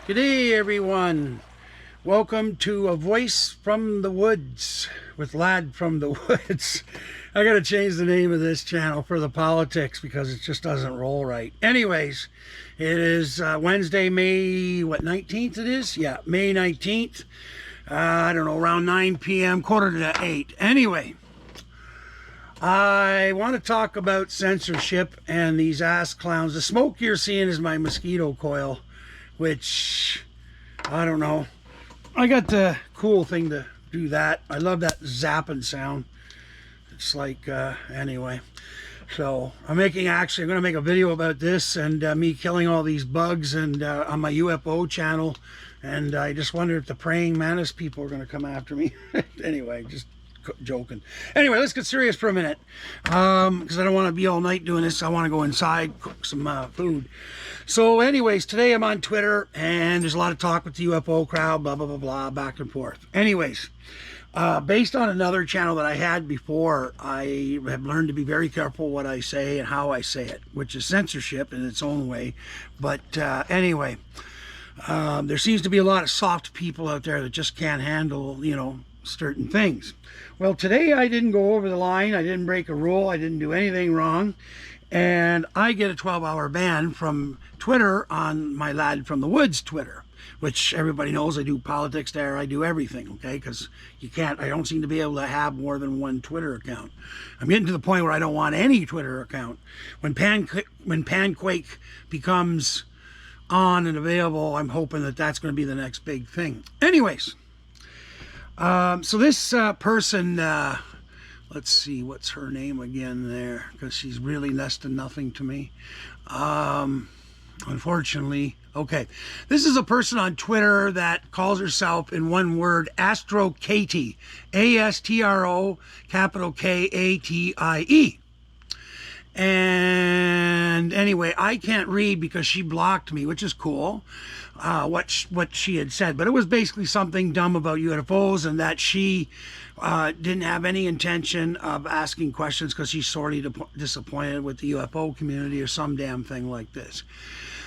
Good day, everyone. Welcome to A Voice from the Woods with Lad from the Woods. I gotta change the name of this channel for the politics because it just doesn't roll right. Anyways, it is Wednesday, May, 19th it is? Yeah, May 19th. I don't know, around 9 p.m., quarter to 8. Anyway, I want to talk about censorship and these ass clowns. The smoke you're seeing is my mosquito coil, which, I don't know. I got the cool thing to do that. I love that zapping sound. It's like, anyway. So, I'm going to make a video about this and me killing all these bugs and on my UFO channel. And I just wonder if the praying mantis people are going to come after me. Anyway, just joking. Anyway, let's get serious for a minute. Because I don't want to be all night doing this. I want to go inside, cook some food. So anyways, today I'm on Twitter and there's a lot of talk with the UFO crowd, blah, blah, blah, blah, back and forth. Anyways, based on another channel that I had before, I have learned to be very careful what I say and how I say it, which is censorship in its own way. But anyway, there seems to be a lot of soft people out there that just can't handle, you know, certain things. Well, today I didn't go over the line. I didn't break a rule. I didn't do anything wrong. And I get a 12-hour ban from Twitter on my Lad from the Woods Twitter, which everybody knows I do politics there. I do everything, okay? Because I don't seem to be able to have more than one Twitter account. I'm getting to the point where I don't want any Twitter account. When Panquake becomes on and available, I'm hoping that that's going to be the next big thing. Anyways, so this person, let's see, what's her name again there? Because she's really less than nothing to me. Unfortunately, okay. This is a person on Twitter that calls herself, in one word, Astro Katie. A-S-T-R-O, capital K-A-T-I-E. And anyway, I can't read because she blocked me, which is cool, what she had said. But it was basically something dumb about UFOs and that she didn't have any intention of asking questions because she's sorely disappointed with the UFO community or some damn thing like this.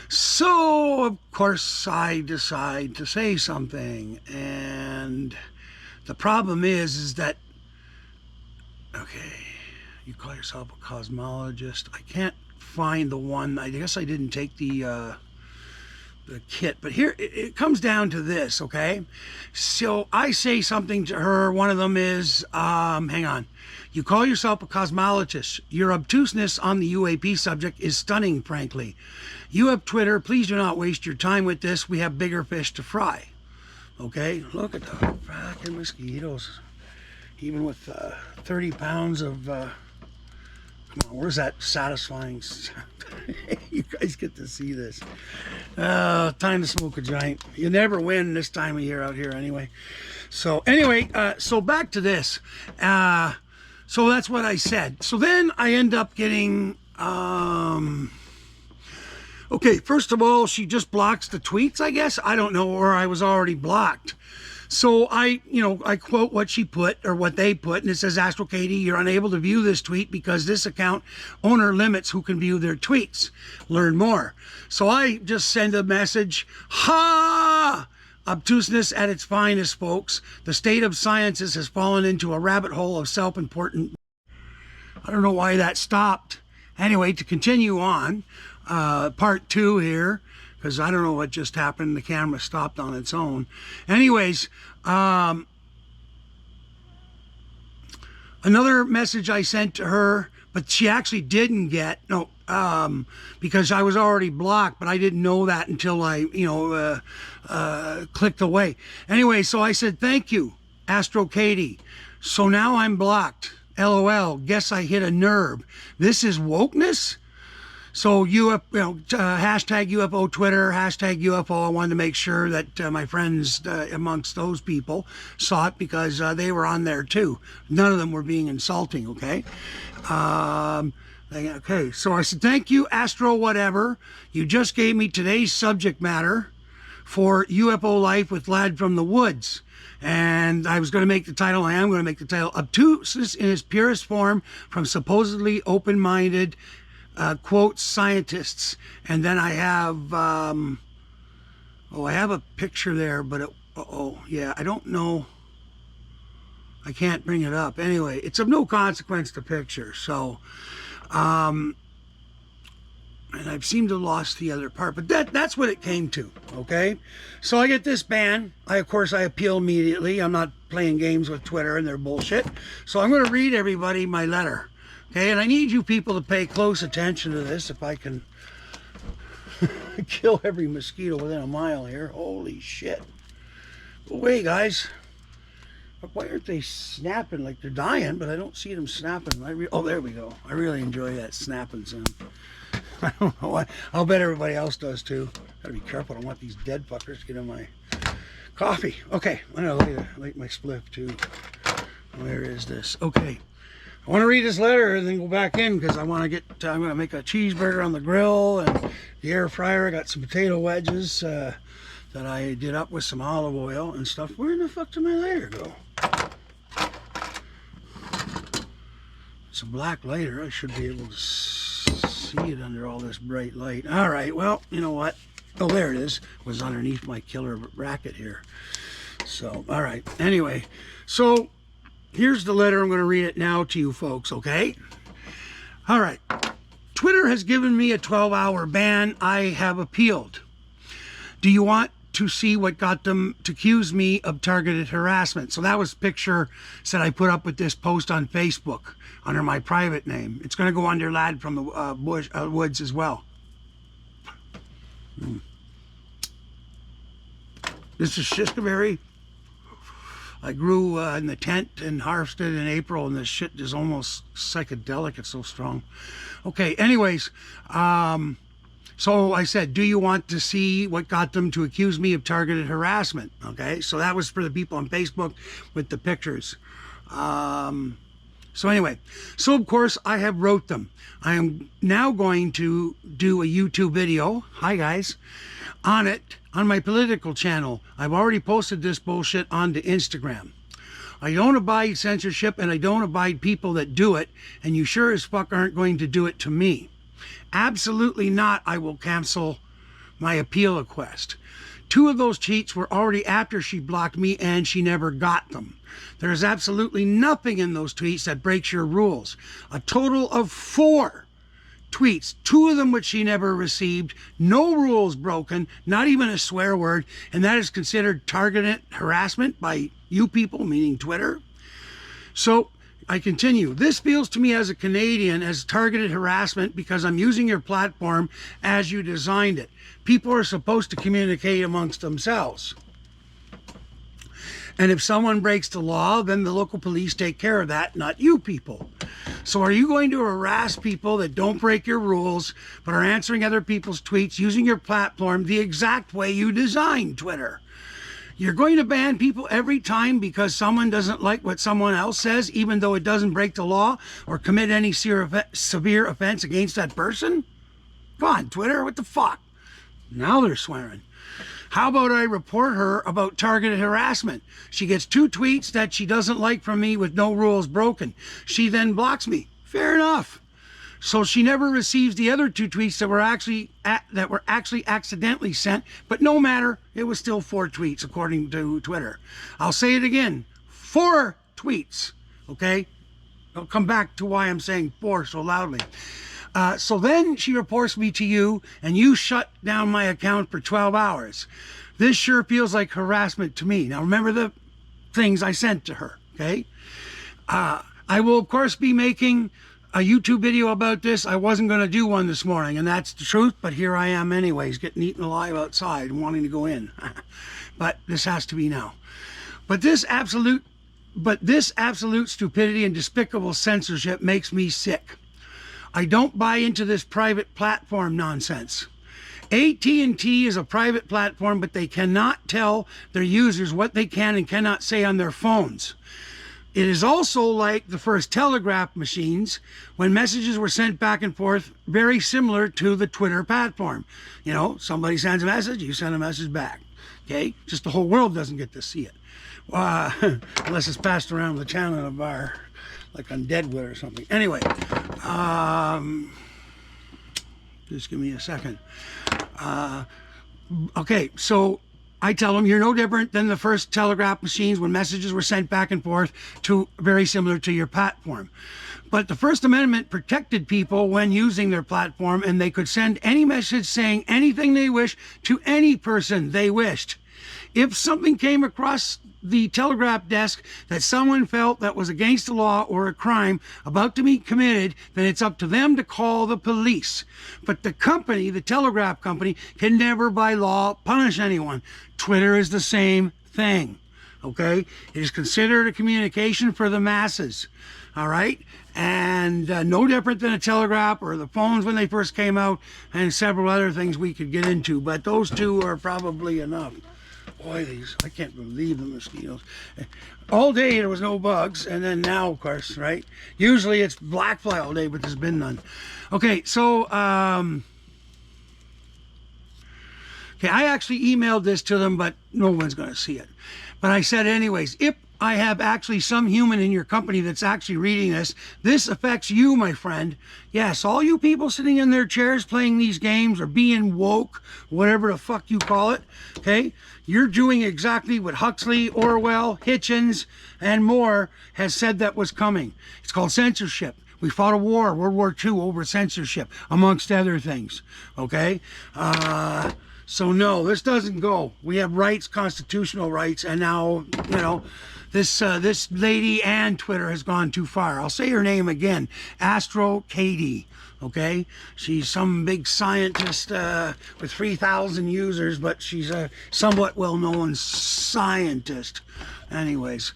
So, of course, I decide to say something. And the problem is that, okay, you call yourself a cosmologist. I can't find the one. I guess I didn't take the kit, but here it comes down to this, okay? So I say something to her. One of them is, hang on. You call yourself a cosmologist. Your obtuseness on the UAP subject is stunning, frankly. You have Twitter. Please do not waste your time with this. We have bigger fish to fry. Okay? Look at the fucking mosquitoes. Even with 30 pounds of... Come on, where's that satisfying sound? You guys get to see this. Time to smoke a giant. You never win this time of year out here anyway. So anyway, so back to this. So that's what I said. So then I end up getting... okay, first of all, she just blocks the tweets, I guess. I don't know, or I was already blocked. So I quote what she put, or what they put, and it says, Astro Katie, you're unable to view this tweet because this account owner limits who can view their tweets. Learn more. So I just send a message, ha! Obtuseness at its finest, folks. The state of sciences has fallen into a rabbit hole of self-important... I don't know why that stopped. Anyway, to continue on, part 2 here, because I don't know what just happened. The camera stopped on its own. Anyways, another message I sent to her, but she actually didn't get, no, because I was already blocked, but I didn't know that until I, clicked away. Anyway, so I said, thank you, Astro Katie. So now I'm blocked. LOL, guess I hit a nerve. This is wokeness? So hashtag UFO Twitter, hashtag UFO. I wanted to make sure that my friends amongst those people saw it because they were on there too. None of them were being insulting, okay? Okay, so I said, thank you, Astro whatever. You just gave me today's subject matter for UFO Life with Lad from the Woods. And I was going to make the title, I am going to make the title, Obtuseness in its purest form from supposedly Oh, I have a picture there, but yeah, I don't know. I can't bring it up. Anyway, it's of no consequence, the picture. So, and I've seemed to have lost the other part, but that's what it came to, okay? So I get this ban. Of course, I appeal immediately. I'm not playing games with Twitter and their bullshit. So I'm going to read everybody my letter, okay? And I need you people to pay close attention to this if I can kill every mosquito within a mile here. Holy shit. But wait, guys. Why aren't they snapping like they're dying, but I don't see them snapping. Oh, there we go. I really enjoy that snapping sound. I don't know why. I'll bet everybody else does too. Gotta be careful. I don't want these dead fuckers to get in my coffee. Okay, I'm gonna light my spliff too. Where is this? Okay. I want to read this letter and then go back in because I want to get, I'm going to make a cheeseburger on the grill and the air fryer. I got some potato wedges that I did up with some olive oil and stuff. Where in the fuck did my lighter go? It's a black lighter. I should be able to see it under all this bright light. All right, well, you know what? Oh, there it is. It was underneath my killer bracket here. So, all right. Anyway, so here's the letter. I'm going to read it now to you folks, okay? All right. Twitter has given me a 12-hour ban. I have appealed. Do you want to see what got them to accuse me of targeted harassment? So that was a picture that I put up with this post on Facebook under my private name. It's going to go under Lad from the Woods as well. This is Shiskaberry. I grew in the tent in harvested in April, and this shit is almost psychedelic. It's so strong. Okay, anyways, so I said, do you want to see what got them to accuse me of targeted harassment? Okay, so that was for the people on Facebook with the pictures. So anyway, so of course I have wrote them. I am now going to do a YouTube video, hi guys, on it, on my political channel. I've already posted this bullshit onto Instagram. I don't abide censorship and I don't abide people that do it, and you sure as fuck aren't going to do it to me. Absolutely not. I will cancel my appeal request. 2 of those tweets were already after she blocked me and she never got them. There is absolutely nothing in those tweets that breaks your rules. A total of 4 tweets, 2 of them which she never received, no rules broken, not even a swear word, and that is considered targeted harassment by you people, meaning Twitter. So I continue. This feels to me as a Canadian as targeted harassment because I'm using your platform as you designed it. People are supposed to communicate amongst themselves. And if someone breaks the law, then the local police take care of that, not you people. So are you going to harass people that don't break your rules, but are answering other people's tweets using your platform the exact way you designed Twitter? You're going to ban people every time because someone doesn't like what someone else says, even though it doesn't break the law or commit any severe offense against that person? Come on, Twitter, what the fuck? Now they're swearing. How about I report her about targeted harassment? She gets 2 tweets that she doesn't like from me with no rules broken. She then blocks me. Fair enough. So she never receives the other 2 tweets that were actually accidentally sent, but no matter, it was still 4 tweets according to Twitter. I'll say it again, 4 tweets, okay? I'll come back to why I'm saying 4 so loudly. So then she reports me to you, and you shut down my account for 12 hours. This sure feels like harassment to me. Now remember the things I sent to her, okay? I will of course be making a YouTube video about this. I wasn't going to do one this morning, and that's the truth, but here I am anyways, getting eaten alive outside and wanting to go in. But this has to be now. But this absolute stupidity and despicable censorship makes me sick. I don't buy into this private platform nonsense. AT&T is a private platform, but they cannot tell their users what they can and cannot say on their phones. It is also like the first telegraph machines when messages were sent back and forth, very similar to the Twitter platform. You know, somebody sends a message, you send a message back. Okay? Just the whole world doesn't get to see it. Unless it's passed around the town in a bar, like on Deadwood or something. Anyway, just give me a second. Okay, so I tell them you're no different than the first telegraph machines when messages were sent back and forth to very similar to your platform. But the First Amendment protected people when using their platform, and they could send any message saying anything they wish to any person they wished. If something came across the telegraph desk that someone felt that was against the law or a crime about to be committed, then it's up to them to call the police. But the company, the telegraph company, can never by law punish anyone. Twitter is the same thing. Okay? It is considered a communication for the masses. All right? And no different than a telegraph or the phones when they first came out, and several other things we could get into. But those two are probably enough. Boy, I can't believe the mosquitoes. All day there was no bugs, and then now, of course, right? Usually it's black fly all day, but there's been none. Okay, so, okay, I actually emailed this to them, but no one's going to see it. But I said anyways, if I have actually some human in your company that's actually reading this, this affects you, my friend. Yes, all you people sitting in their chairs playing these games or being woke, whatever the fuck you call it, okay? You're doing exactly what Huxley, Orwell, Hitchens, and more has said that was coming. It's called censorship. We fought a war, World War II, over censorship, amongst other things, okay? So no, this doesn't go. We have rights, constitutional rights, and now, you know, this lady and Twitter has gone too far. I'll say her name again, Astro Katie. Okay, she's some big scientist with 3,000 users, but she's a somewhat well-known scientist. Anyways,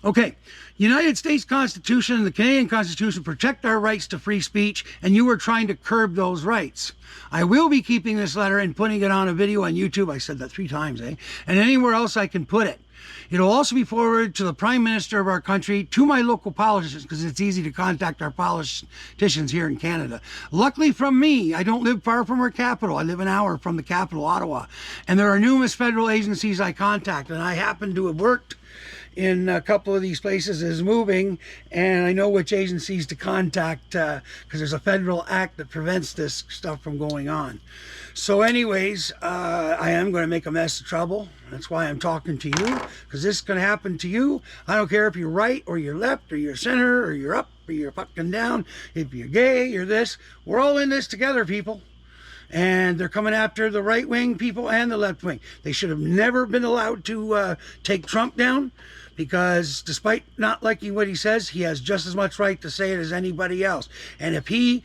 okay. United States Constitution and the Canadian Constitution protect our rights to free speech, and you are trying to curb those rights. I will be keeping this letter and putting it on a video on YouTube. I said that 3 times, eh? And anywhere else I can put it. It'll also be forwarded to the Prime Minister of our country, to my local politicians, because it's easy to contact our politicians here in Canada. Luckily from me, I don't live far from our capital. I live an hour from the capital, Ottawa. And there are numerous federal agencies I contact, and I happen to have worked in a couple of these places as moving, and I know which agencies to contact because there's a federal act that prevents this stuff from going on. So anyways, I am going to make a mess of trouble. That's why I'm talking to you, because this is going to happen to you. I don't care if you're right or you're left or you're center or you're up or you're fucking down. If you're gay, you're this. We're all in this together, people. And they're coming after the right-wing people and the left-wing. They should have never been allowed to take Trump down, because despite not liking what he says, he has just as much right to say it as anybody else. And if he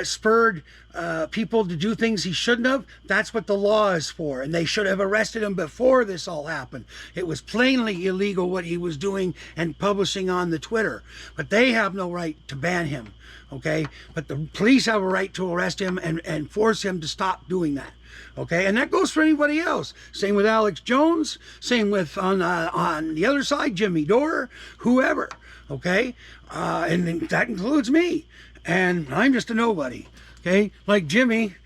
spurred people to do things he shouldn't have, that's what the law is for. And they should have arrested him before this all happened. It was plainly illegal what he was doing and publishing on the Twitter. But they have no right to ban him, okay? But the police have a right to arrest him and force him to stop doing that. Okay, and that goes for anybody else. Same with Alex Jones. Same with on the other side, Jimmy Dore, whoever. Okay, and that includes me. And I'm just a nobody. Okay, like Jimmy,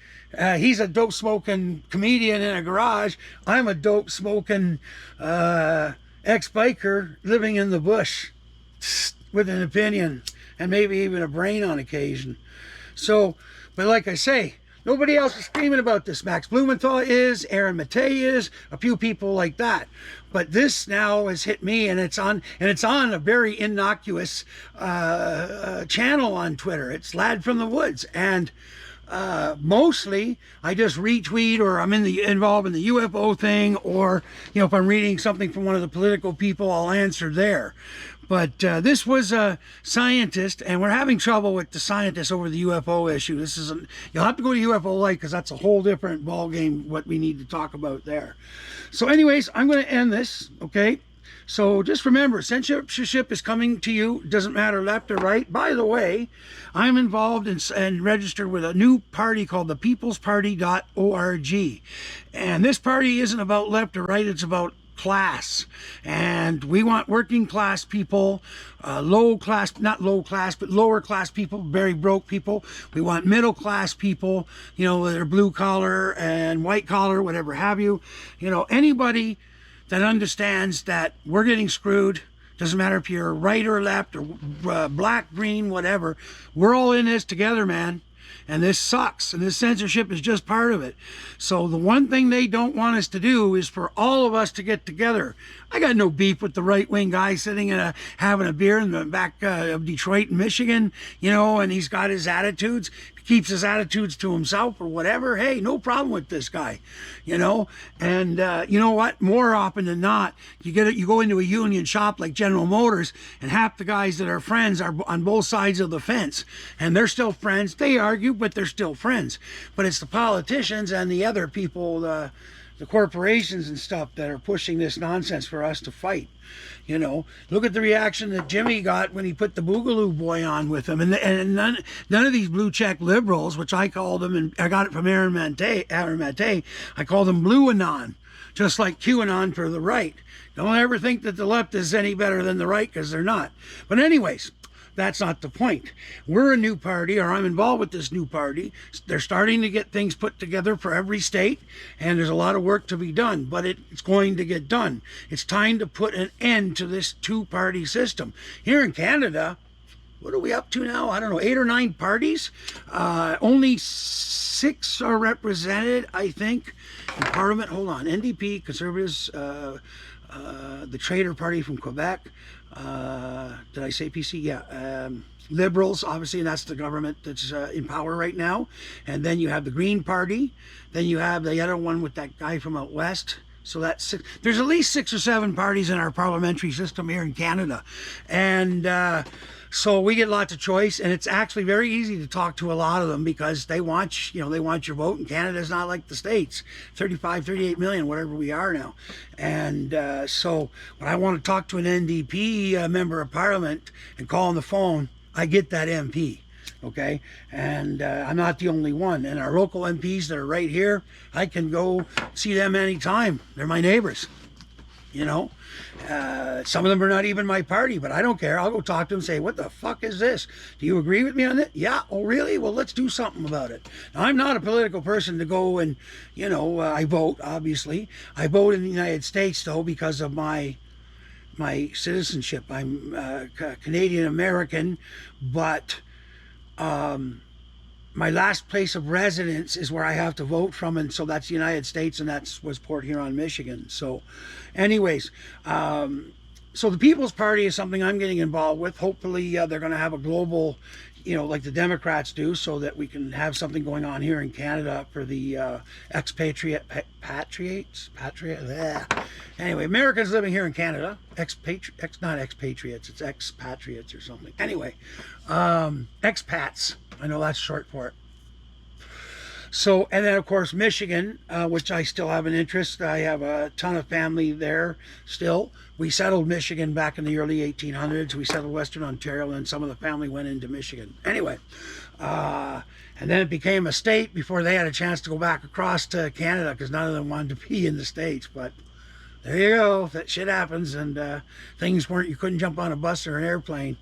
he's a dope smoking comedian in a garage. I'm a dope smoking ex-biker living in the bush with an opinion and maybe even a brain on occasion. So, but like I say, nobody else is screaming about this. Max Blumenthal is, Aaron Mattei is, a few people like that. But this now has hit me, and it's on a very innocuous channel on Twitter. It's Lad from the Woods, and mostly I just retweet, or I'm involved in the UFO thing, or if I'm reading something from one of the political people, I'll answer there. But this was a scientist, and we're having trouble with the scientists over the UFO issue. You'll have to go to UFO Light, because that's a whole different ballgame, what we need to talk about there. So anyways, I'm going to end this, okay? So just remember, censorship is coming to you. It doesn't matter left or right. By the way, I'm involved and registered with a new party called the peoplesparty.org. And this party isn't about left or right. It's about class, and we want working class people, low class, not low class, but lower class people, very broke people. We want middle class people, that are blue collar and white collar, whatever have you. Anybody that understands that we're getting screwed. Doesn't matter if you're right or left or black, green, whatever. We're all in this together, man. And this sucks. And this censorship is just part of it. So the one thing they don't want us to do is for all of us to get together. I got no beef with the right-wing guy sitting in having a beer in the back of Detroit and Michigan, you know, and he's got his attitudes. He keeps his attitudes to himself or whatever. Hey, no problem with this guy, you know. And you know what? More often than not, you go into a union shop like General Motors, and half the guys that are friends are on both sides of the fence, and they're still friends. They argue, but they're still friends. But it's the politicians and the other people, the corporations and stuff, that are pushing this nonsense for us to fight. You know, look at the reaction that Jimmy got when he put the Boogaloo Boy on with him, and none of these blue check liberals, which I call them, and I got it from Aaron Mate. I call them Blue Anon, just like QAnon for the right. Don't ever think that the left is any better than the right, because they're not. But anyways, that's not the point. We're a new party, or I'm involved with this new party. They're starting to get things put together for every state, and there's a lot of work to be done, but it's going to get done. It's time to put an end to this two-party system. Here in Canada, what are we up to now? I don't know, 8 or 9 parties? Only 6 are represented, I think, in Parliament. Hold on. NDP, Conservatives, the Trader Party from Quebec. Did I say PC? Yeah. Liberals, obviously, and that's the government that's in power right now. And then you have the Green Party. Then you have the other one with that guy from out west. So that's 6. There's at least 6 or 7 parties in our parliamentary system here in Canada. And so we get lots of choice, and it's actually very easy to talk to a lot of them, because they want, they want your vote. And Canada's not like the States, 35, 38 million, whatever we are now. And so when I want to talk to an NDP member of Parliament and call on the phone, I get that MP. Okay, and I'm not the only one. And our local MPs that are right here, I can go see them anytime. They're my neighbors, you know. Some of them are not even my party, but I don't care. I'll go talk to them and say, what the fuck is this? Do you agree with me on it? Yeah. Oh, really? Well, let's do something about it. Now, I'm not a political person to go and, I vote, obviously. I vote in the United States, though, because of my citizenship. I'm Canadian American, but my last place of residence is where I have to vote from, and so that's the United States, and was Port Huron, Michigan. So anyways, so the People's Party is something I'm getting involved with. Hopefully they're going to have a global, like the Democrats do, so that we can have something going on here in Canada for the patriots. Anyway, Americans living here in Canada, not expatriates, it's expatriates or something. Anyway, expats, I know that's short for it. So, and then of course Michigan, which I still have an interest. I have a ton of family there still. We settled Michigan back in the early 1800s. We settled Western Ontario, and some of the family went into Michigan. Anyway, and then it became a state before they had a chance to go back across to Canada, because none of them wanted to be in the States. But there you go, that shit happens, and things weren't, you couldn't jump on a bus or an airplane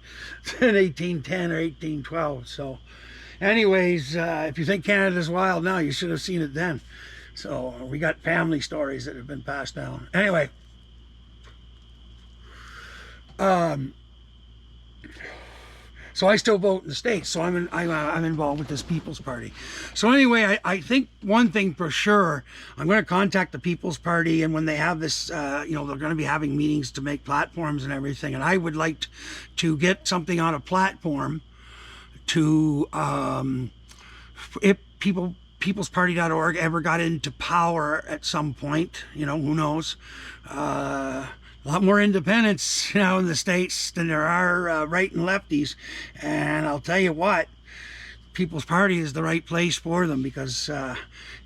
in 1810 or 1812. So anyways, if you think Canada's wild now, you should have seen it then. So we got family stories that have been passed down. Anyway, so I still vote in the States. So I'm involved with this People's Party. So anyway, I think one thing for sure, I'm going to contact the People's Party, and when they have this, they're going to be having meetings to make platforms and everything. And I would like to get something on a platform to, if peoplesparty.org ever got into power at some point, who knows, a lot more independents now in the States than there are right and lefties. And I'll tell you what, People's Party is the right place for them, because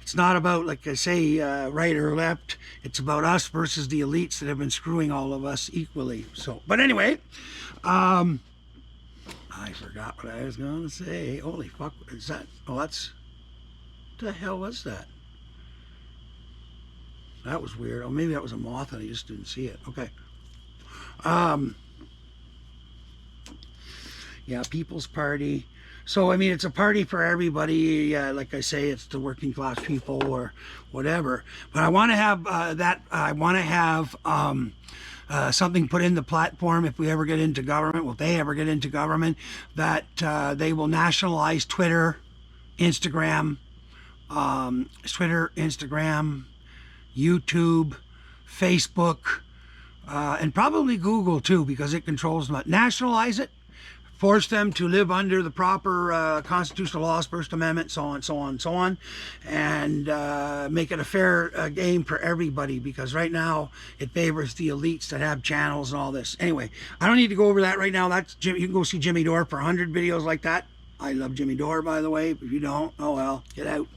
it's not about, like I say, right or left. It's about us versus the elites that have been screwing all of us equally. So, but anyway, I forgot what I was going to say. Holy fuck, is that? Oh, that's, what the hell was that? That was weird. Oh, maybe that was a moth and I just didn't see it. Okay. Yeah, People's Party. So, I mean, it's a party for everybody. Like I say, it's the working class people or whatever. But I want to have something put in the platform if we ever get into government. Well, if they ever get into government, that they will nationalize Twitter Instagram, Twitter, Instagram, YouTube, Facebook, and probably Google too, because it controls them. Nationalize it, force them to live under the proper constitutional laws, First Amendment, so on, so on, so on, and make it a fair game for everybody, because right now it favors the elites that have channels and all this. Anyway, I don't need to go over that right now. That's Jim. You can go see Jimmy Dore for 100 videos like that. I love Jimmy Dore, by the way. If you don't, oh well, get out.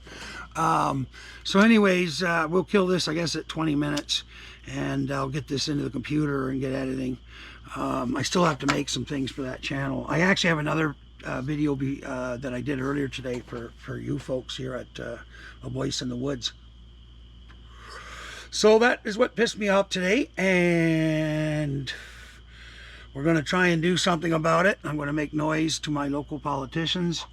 So anyways, we'll kill this, I guess, at 20 minutes, and I'll get this into the computer and get editing. I still have to make some things for that channel. I actually have another video that I did earlier today for you folks here at A Voice in the Woods. So that is what pissed me off today, and we're going to try and do something about it. I'm going to make noise to my local politicians.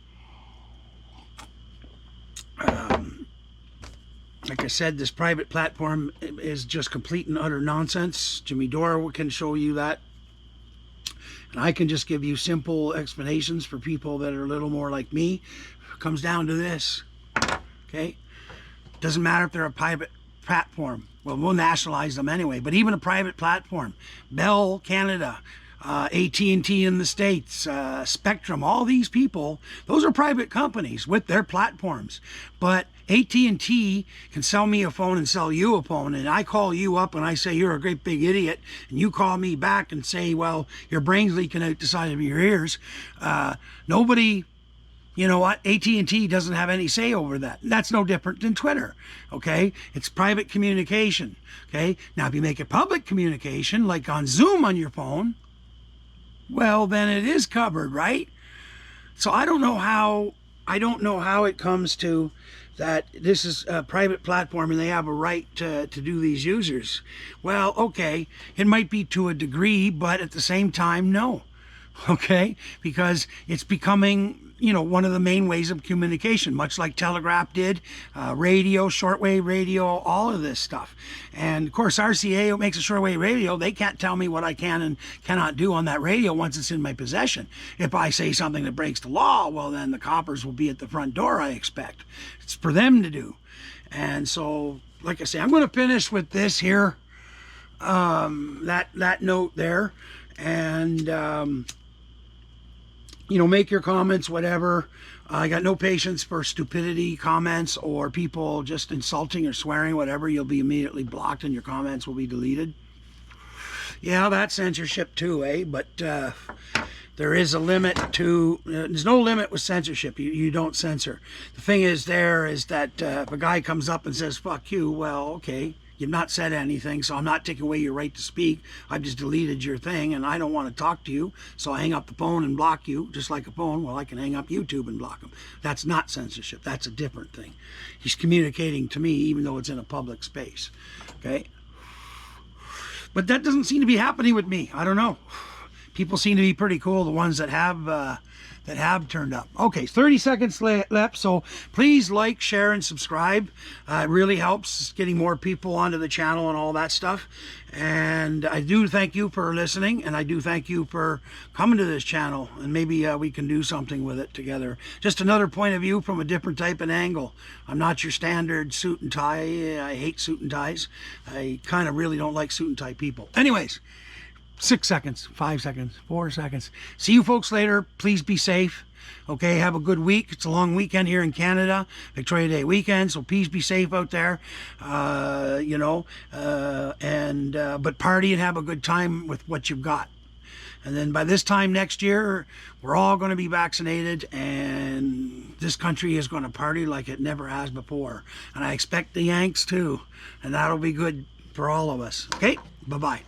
Like I said, this private platform is just complete and utter nonsense. Jimmy Dore can show you that. And I can just give you simple explanations for people that are a little more like me. It comes down to this, okay? Doesn't matter if they're a private platform. Well, we'll nationalize them anyway, but even a private platform, Bell Canada, AT&T in the States, Spectrum, all these people, those are private companies with their platforms. But AT&T can sell me a phone and sell you a phone, and I call you up and I say you're a great big idiot, and you call me back and say, well, your brain's leaking out the side of your ears. Nobody, you know what, AT&T doesn't have any say over that. That's no different than Twitter, okay? It's private communication, okay? Now, if you make it public communication, like on Zoom on your phone, well, then it is covered, right? So I don't know how it comes to that this is a private platform and they have a right to do these users. Well, okay, it might be to a degree, but at the same time, no. Okay, because it's becoming, you know, one of the main ways of communication, much like telegraph did, radio, shortwave radio, all of this stuff. And of course, RCA, who makes a shortwave radio, they can't tell me what I can and cannot do on that radio once it's in my possession. If I say something that breaks the law, well, then the coppers will be at the front door, I expect. It's for them to do. And so, like I say, I'm going to finish with this here, that note there, and you know, make your comments, whatever. I got no patience for stupidity comments or people just insulting or swearing, whatever. You'll be immediately blocked and your comments will be deleted. Yeah, that's censorship too, eh? But there is a limit to, there's no limit with censorship. You don't censor. The thing is that if a guy comes up and says, fuck you, well, okay. You've not said anything, so I'm not taking away your right to speak. I've just deleted your thing, and I don't want to talk to you, so I hang up the phone and block you, just like a phone. Well, I can hang up YouTube and block them. That's not censorship. That's a different thing. He's communicating to me, even though it's in a public space. Okay? But that doesn't seem to be happening with me. I don't know. People seem to be pretty cool, the ones that have turned up. Okay, 30 seconds left, so please like, share, and subscribe. It really helps getting more people onto the channel and all that stuff. And I do thank you for listening, and I do thank you for coming to this channel, and maybe we can do something with it together. Just another point of view from a different type and angle. I'm not your standard suit and tie. I hate suit and ties. I kind of really don't like suit and tie people. Anyways, 6 seconds, 5 seconds, 4 seconds. See you folks later. Please be safe. Okay, have a good week. It's a long weekend here in Canada, Victoria Day weekend, so please be safe out there. You know, but party and have a good time with what you've got. And then by this time next year, we're all going to be vaccinated, and this country is going to party like it never has before. And I expect the Yanks too, and that'll be good for all of us. Okay, bye-bye.